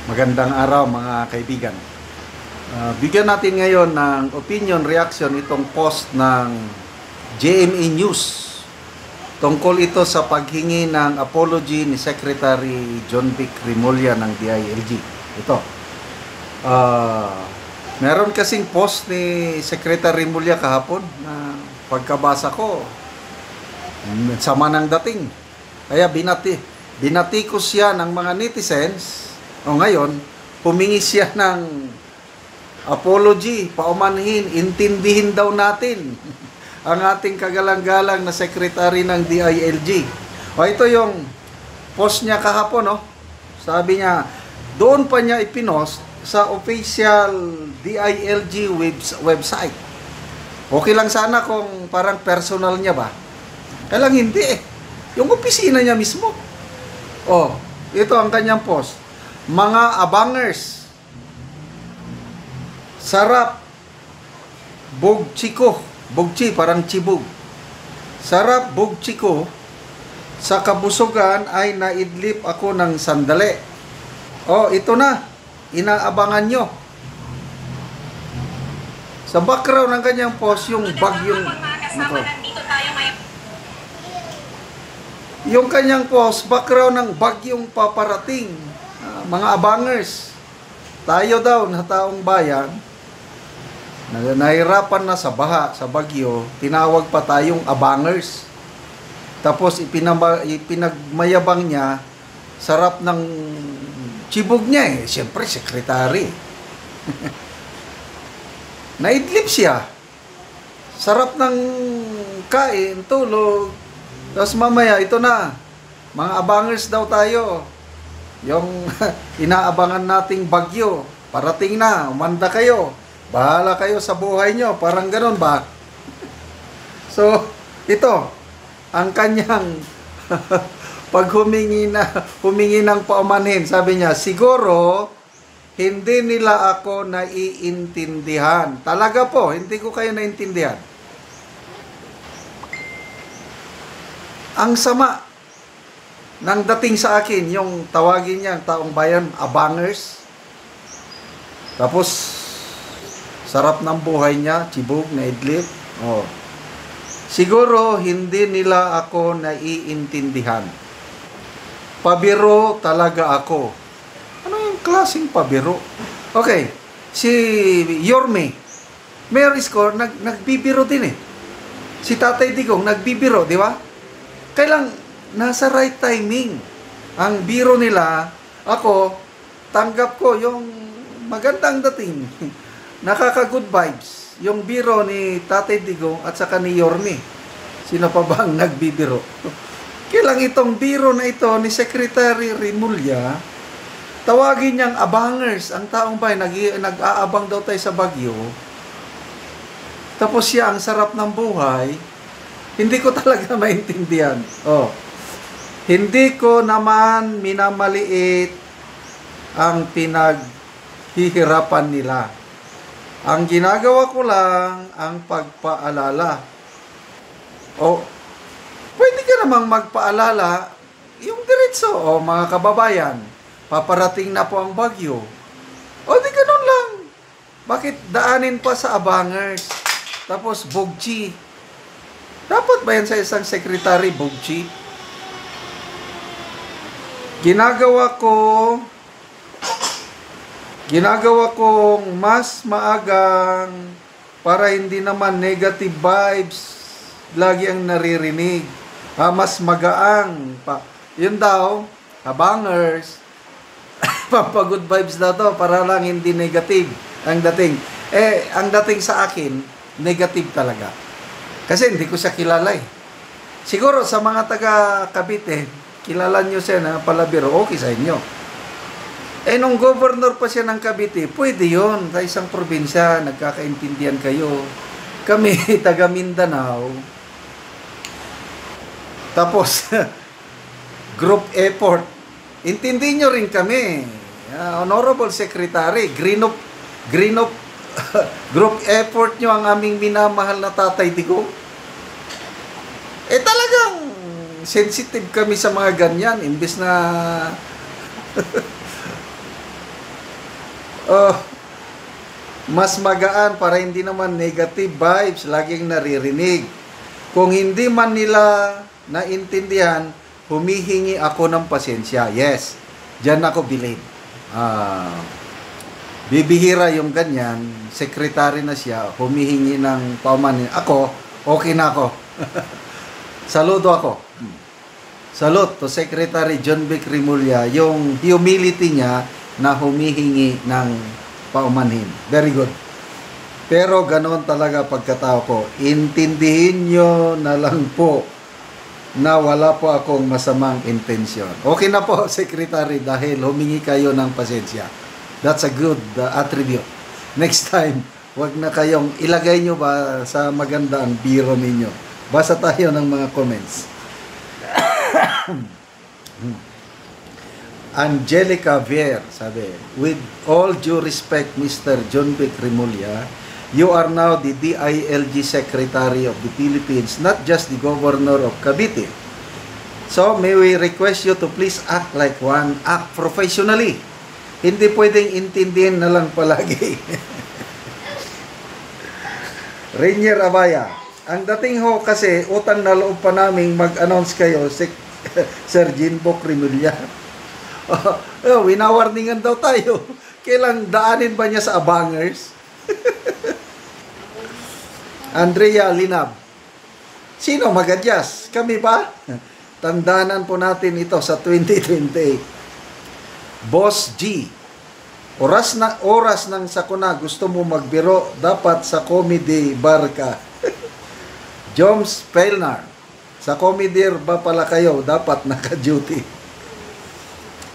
Magandang araw mga kaibigan. Bigyan natin ngayon ng opinion reaction itong post ng GMA News. Tungkol ito sa paghingi ng apology ni Secretary John Vic Remulla ng DILG. Ito. Meron kasing post ni Secretary Remulla kahapon na pagkabasa ko, sama ng dating. Kaya binatikos siya ng mga netizens. O ngayon, humingi siya ng apology, paumanhin, intindihin daw natin ang ating kagalang-galang na secretary ng DILG. O ito yung post niya kahapon, no? Sabi niya, doon pa niya ipinost sa official DILG website. Okay lang sana kung parang personal niya ba? Kaya lang hindi eh. Yung opisina niya mismo. Oh, ito ang kanyang post. Mga abangers, sarap, bugchiko, bugchi parang chibug. Sarap bugchiko, sa kabusugan ay naidlip ako ng sandali. Oh, ito na, inaabangan nyo. Sa background ng kanyang post, yung bagyong... Yung kanyang post, background ng bagyong paparating. Mga abangers, tayo daw na taong bayan, nahirapan na sa baha, sa bagyo, tinawag pa tayong abangers. Tapos ipinagmayabang niya, sarap ng chibog niya eh. Siyempre, sekretary. Naidlip siya. Sarap ng kain, tulog. Tapos mamaya, ito na, mga abangers daw tayo. Yung inaabangan nating bagyo, parating na, umanda kayo, bahala kayo sa buhay nyo, parang ganon ba? So, ito, ang kanyang pag humingi ng paumanhin, sabi niya, siguro, hindi nila ako naiintindihan. Talaga po, hindi ko kayo naintindihan. Ang sama nang dating sa akin, yung tawagin niya, ang taong bayan, abangers. Tapos, sarap ng buhay niya, chibog, naidlip. Oh. Siguro, hindi nila ako naiintindihan. Pabiro talaga ako. Ano yung klaseng pabiro? Okay, si Yorme, Mayor Isko, nagbibiro din eh. Si Tatay Digong, nagbibiro, di ba? Kailang, nasa right timing. Ang biro nila, ako, tanggap ko yung magandang dating. Nakaka-good vibes. Yung biro ni Tatay Digong at saka ni Yorme. Sino pa ba ang nagbibiro? Kailang itong biro na ito ni Secretary Remulla, tawagin niyang abangers. Ang taong bayan, nag-aabang daw tayo sa bagyo. Tapos siya, ang sarap ng buhay. Hindi ko talaga maintindihan. Oh. Hindi ko naman minamaliit ang pinaghihirapan nila. Ang ginagawa ko lang ang pagpaalala. O, pwede ka namang magpaalala yung diretso. O, mga kababayan, paparating na po ang bagyo. O, di ganun lang. Bakit daanin pa sa abangers? Tapos, bugchi. Dapat ba yan sa isang sekretary, bugchi? Ginagawa kong mas maagang para hindi naman negative vibes lagi ang naririnig. Mas magaang pa. Yun daw, abangers, pampagood vibes daw to para lang hindi negative ang dating. Ang dating sa akin, negative talaga. Kasi hindi ko siya kilala eh. Siguro sa mga taga Cavite, kilala nyo siya na palabiro, okay sa inyo. Nung governor pa siya ng Cavite, pwede yun. Sa isang probinsya, nagkakaintindihan kayo. Kami, taga Mindanao. Tapos, group effort. Intindihin nyo rin kami. Honorable Secretary, green up group effort nyo ang aming minamahal na Tatay Digong. Talagang sensitive kami sa mga ganyan, imbes na Oh, mas magaan para hindi naman negative vibes laging naririnig. Kung hindi man nila naintindihan, humihingi ako ng pasensya. Yes, diyan ako believe. Ah, bibihira yung ganyan, secretary na siya, humihingi ng paumanhin. Ako, okay na ako. Saludo ako. Salute to Secretary John Vic Rimulya, yung humility niya na humihingi ng paumanhin. Very good. Pero ganoon talaga pagkatao ko. Intindihin nyo na lang po na wala po akong masamang intensyon. Okay na po, Secretary, dahil humingi kayo ng pasensya. That's a good attribute. Next time, wag na kayong ilagay nyo ba sa maganda ang biro ninyo. Basa tayo ng mga comments. Angelica Vier, sabi, with all due respect, Mr. John Vic Rimulya, you are now the DILG Secretary of the Philippines, not just the Governor of Cavite. So, may we request you to please act like one, act professionally. Hindi pwedeng intindihin na lang palagi. Rainier Abaya, ang dating ho kasi, utang na loob pa namin mag-announce kayo, Sir Jinbok Rimulya. Winawarningan daw tayo. Kailang daanin ba niya sa abangers? Andrea Linab, sino mag-adjust? Kami ba? Tandanan po natin ito sa 2028. Boss G, oras ng sakuna, gusto mo magbiro, dapat sa comedy bar ka. Joms Pelnar, sa comedy ba pala kayo, dapat naka-duty.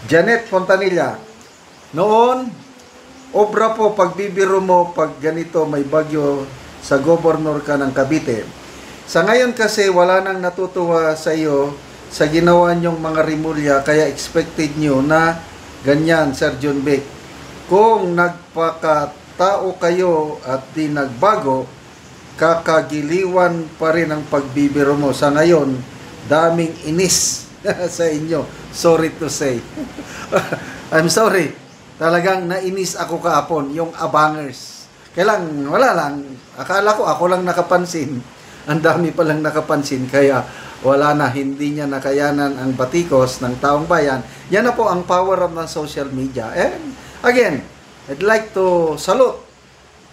Janet Fontanilla, noon, obra po pagbibiro mo pag ganito may bagyo sa gobernador ka ng Cavite. Sa ngayon kasi wala nang natutuwa sa iyo sa ginawa niyong mga Rimulya, kaya expected niyo na ganyan, Sir John Vic. Kung nagpakatao kayo at di nagbago, kakagiliwan pa rin ang pagbibiro mo. Sa ngayon, daming inis sa inyo. Sorry to say. I'm sorry. Talagang nainis ako kahapon, yung abangers. Kailang, wala lang. Akala ko ako lang nakapansin. Ang dami palang nakapansin, kaya wala na, hindi niya nakayanan ang batikos ng taong bayan. Yan na po ang power of the social media. And again, I'd like to salute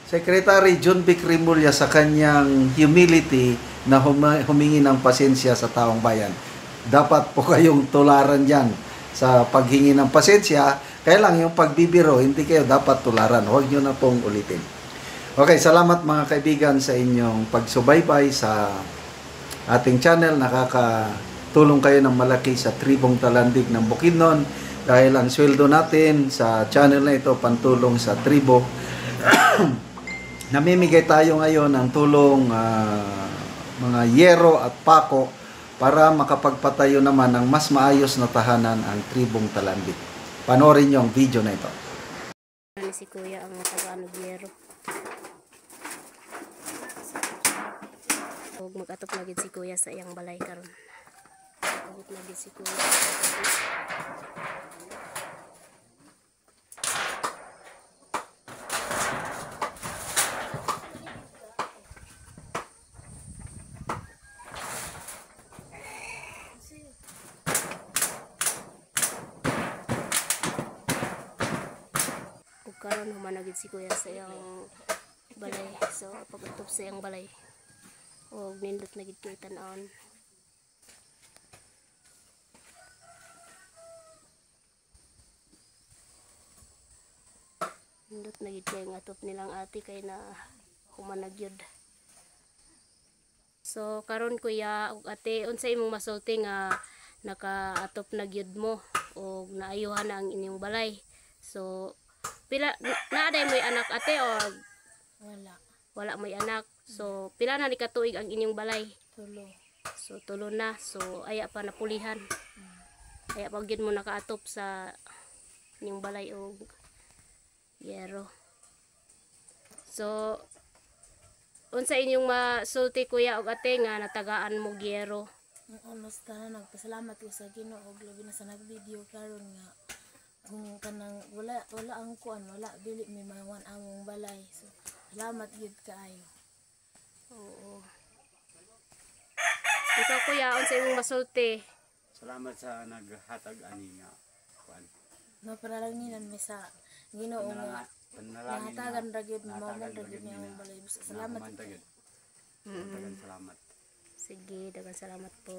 Secretary John Vic Rimulya sa kanyang humility na humingi ng pasensya sa taong bayan. Dapat po kayong tularan dyan sa paghingi ng pasensya. Kaya lang yung pagbibiro, hindi kayo dapat tularan. Huwag nyo na pong ulitin. Okay, salamat mga kaibigan sa inyong pagsubaybay sa ating channel. Nakakatulong kayo ng malaki sa tribong Talandig ng Bukidnon dahil ang sweldo natin sa channel na ito pantulong sa tribo. Namimigay tayo ngayon ng tulong mga yero at pako para makapagpatayo naman ng mas maayos na tahanan ang tribong Talandig. Panoorin niyo ang video na ito. Si Kuya ang taga-Yero. Huwag mag-atop na gid si Kuya sa iyang balay karon. Huwag na gid si Kuya. Karon humanagid si Kuya sa iyang balay. So pag-atop sa iyang balay, og nindot na gid kay tan-awon. Nindot na gid kay ang atop nilang ate kay na humanagyod. So karon Kuya ug ate, unsa imong masulti nga naka-atop na gyud mo og naayuhan na ang inyong balay? So pila naaday mo'y anak ate o wala mo'y anak? So pila na ni katuig ang inyong balay? Tulo. So tulo na. So aya pa napulihan. Aya pa gyud mo nakaatop sa inyong balay og yero. So unsa inyong masulti Kuya og ate nga natagaan mo yero? Ang basta na nagpasalamat ko sa Ginoo og labi na sa nag-video karon nga kung kanang wala ang kuan, wala dili may mawan among balay. So salamat gid kaayo. Oo. Ikaw kuya, unsa imong masulti? Salamat sa naghatag ani nga kuan. Naparalanginan mi sa Ginoo nga Panalangin nahatagan ra gyud nahatagan mawag ra ra gyud gyud ni among nila. balay. Salamat Nahuman ta gyud. Mm. Daghang salamat. Sige, daghang salamat po.